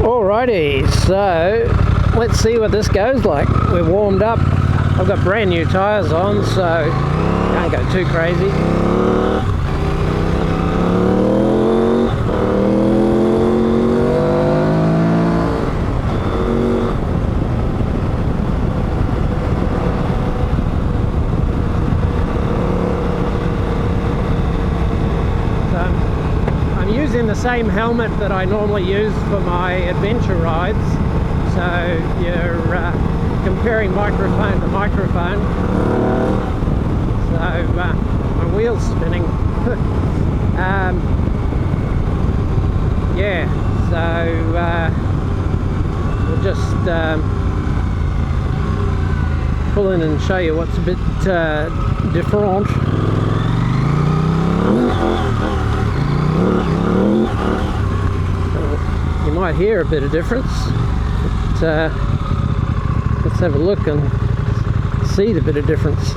Alrighty, so let's see what this goes like. We're warmed up. I've got brand new tyres on, so can't go too crazy. Using the same helmet that I normally use for my adventure rides, so you're comparing microphone to microphone. So my wheel's spinning. Yeah, so we'll just pull in and show you what's a bit different. You might hear a bit of difference, but let's have a look and see the bit of difference.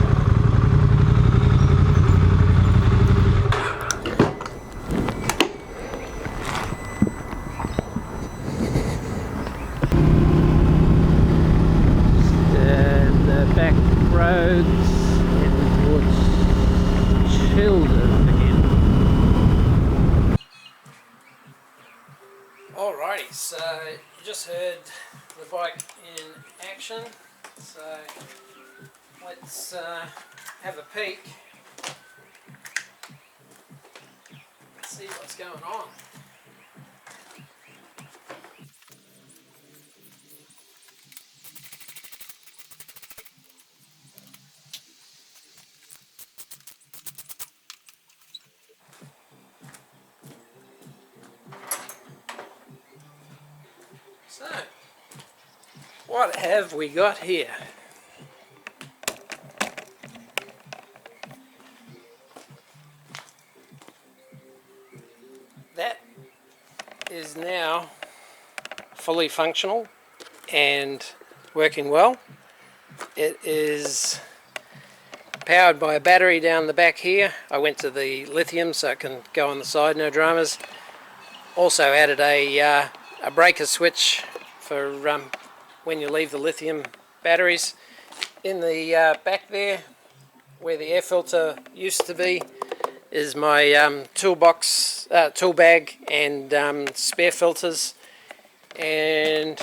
The back roads and towards Children again. Alrighty, so you just heard the bike in action, so let's have a peek, let's see what's going on. So, what have we got here? That is now fully functional and working well. It is powered by a battery down the back here. I went to the lithium so it can go on the side, no dramas. Also added a breaker switch for when you leave the lithium batteries. In the back there, where the air filter used to be, is my toolbox, tool bag and spare filters, and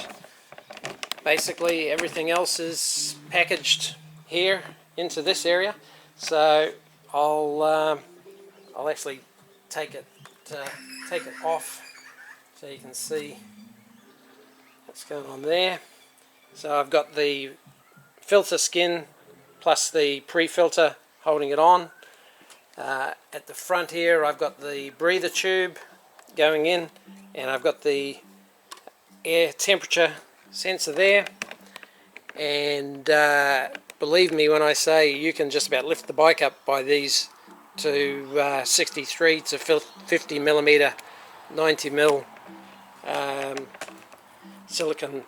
basically everything else is packaged here into this area. So I'll actually take it off so you can see what's going on there. So I've got the filter skin plus the pre-filter holding it on. At the front here I've got the breather tube going in, and I've got the air temperature sensor there, and believe me when I say you can just about lift the bike up by these to 63 to 50 millimeter 90 mil silicon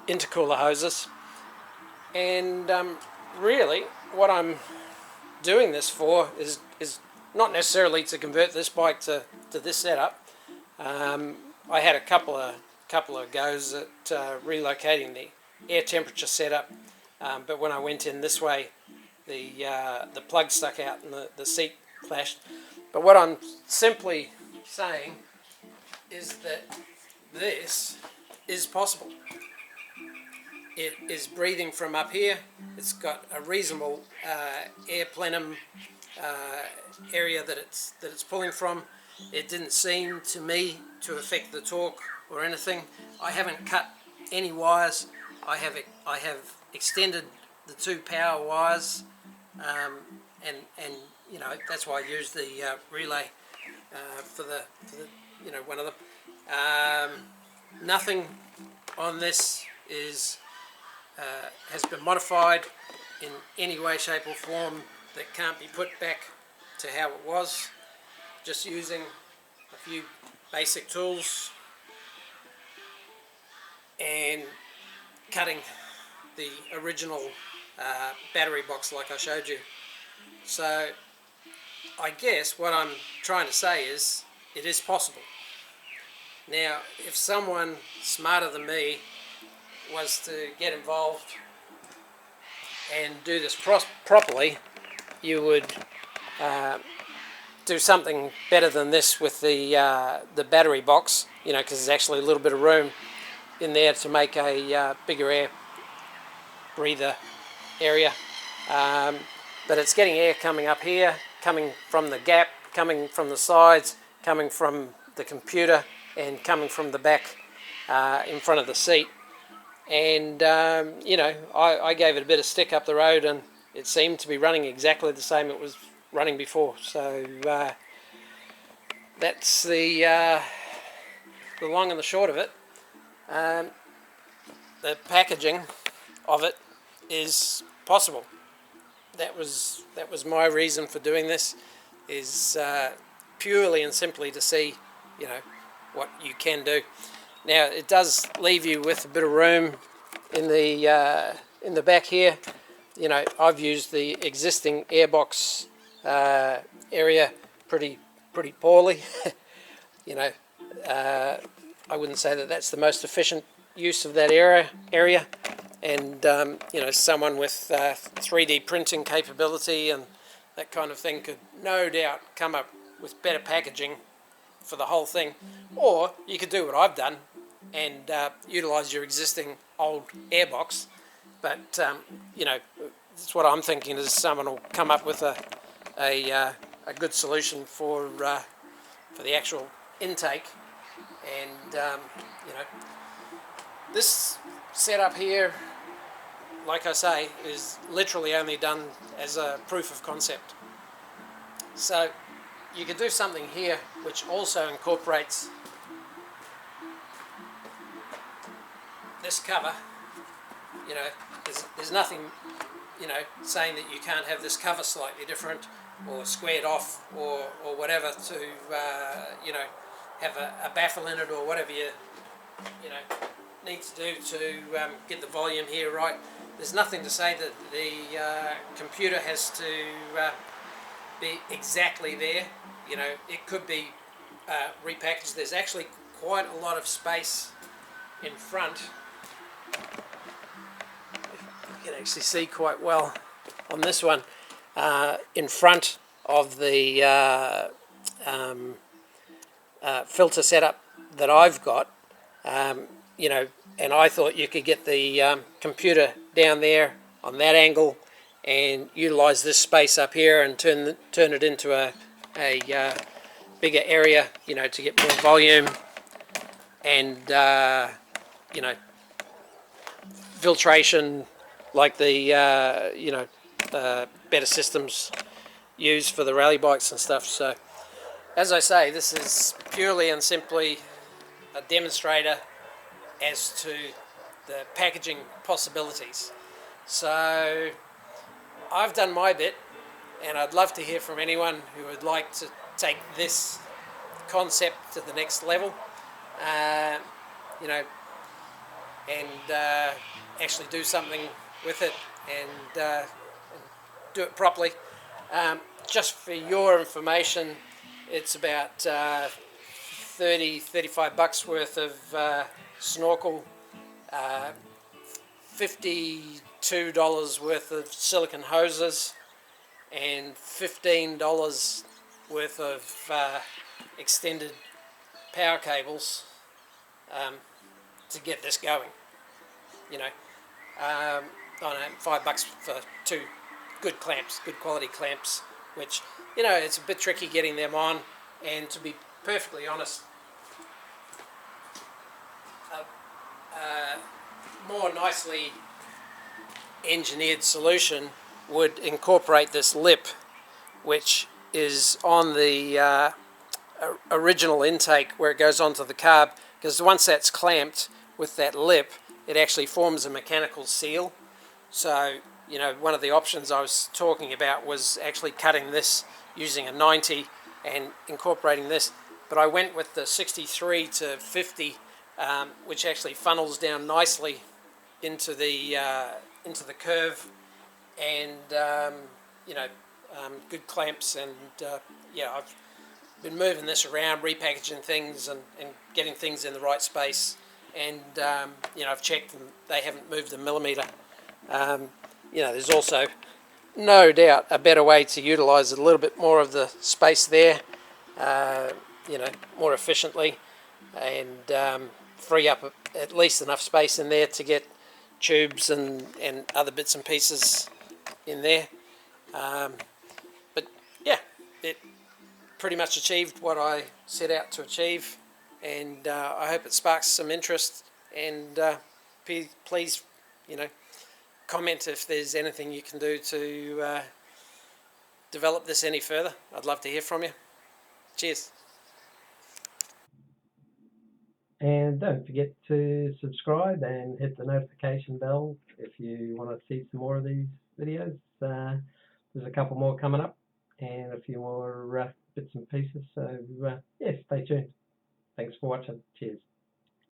intercooler hoses. And really what I'm doing this for is not necessarily to convert this bike to this setup. I had a couple of goes at relocating the air temperature setup, but when I went in this way, the plug stuck out and the seat flashed. But what I'm simply saying is that this is possible. It is breathing from up here. It's got a reasonable air plenum area that it's pulling from. It didn't seem to me to affect the torque or anything. I haven't cut any wires. I have extended the two power wires, and you know, that's why I used the relay for the one of them. Nothing on this has been modified in any way, shape or form that can't be put back to how it was. Just using a few basic tools and cutting the original battery box like I showed you. So I guess what I'm trying to say is it is possible. Now, if someone smarter than me was to get involved and do this properly, you would do something better than this with the battery box, you know, because there's actually a little bit of room in there to make a bigger air breather area. But it's getting air coming up here, coming from the gap, coming from the sides, coming from the computer, and coming from the back in front of the seat. And you know, I gave it a bit of stick up the road, and it seemed to be running exactly the same it was running before. So that's the long and the short of it. The packaging of it is possible. That was my reason for doing this, is purely and simply to see, you know, what you can do. Now, it does leave you with a bit of room in the back here. You know, I've used the existing airbox area pretty poorly. You know, I wouldn't say that that's the most efficient use of that area. And you know, someone with 3D printing capability and that kind of thing could no doubt come up with better packaging for the whole thing. Or you could do what I've done and utilise your existing old airbox. But you know, that's what I'm thinking, is someone will come up with a good solution for the actual intake. And you know, this setup here, like I say, is literally only done as a proof of concept. So you could do something here which also incorporates this cover. You know, there's nothing, you know, saying that you can't have this cover slightly different or squared off or whatever to you know, have a baffle in it or whatever you know need to do to get the volume here right. There's nothing to say that the computer has to be exactly there. You know, it could be repackaged. There's actually quite a lot of space in front. You can actually see quite well on this one in front of the filter setup that I've got. You know, and I thought you could get the computer down there on that angle and utilise this space up here and turn it into a bigger area, you know, to get more volume and you know, filtration like the you know, better systems used for the rally bikes and stuff. So as I say, this is purely and simply a demonstrator as to the packaging possibilities. So I've done my bit, and I'd love to hear from anyone who would like to take this concept to the next level, you know, and actually do something with it and do it properly. Just for your information, it's about $35 worth of snorkel, $52 worth of silicone hoses, and $15 worth of extended power cables to get this going. You know, I don't know, $5 for two good clamps, good quality clamps, which, you know, it's a bit tricky getting them on. And to be perfectly honest, more nicely engineered solution would incorporate this lip, which is on the original intake where it goes onto the carb, because once that's clamped with that lip, it actually forms a mechanical seal. So, you know, one of the options I was talking about was actually cutting this using a 90 and incorporating this, but I went with the 63 to 50, which actually funnels down nicely into the curve, and you know, good clamps, and yeah, I've been moving this around, repackaging things and getting things in the right space. And, I've checked and they haven't moved a millimetre. There's also no doubt a better way to utilise a little bit more of the space there, uh, more efficiently, and free up at least enough space in there to get tubes and other bits and pieces in there. But yeah, it pretty much achieved what I set out to achieve, and I hope it sparks some interest. And please, comment if there's anything you can do to develop this any further. I'd love to hear from you. Cheers. And don't forget to subscribe and hit the notification bell if you want to see some more of these videos. There's a couple more coming up and a few more bits and pieces. So, yeah, stay tuned. Thanks for watching. Cheers.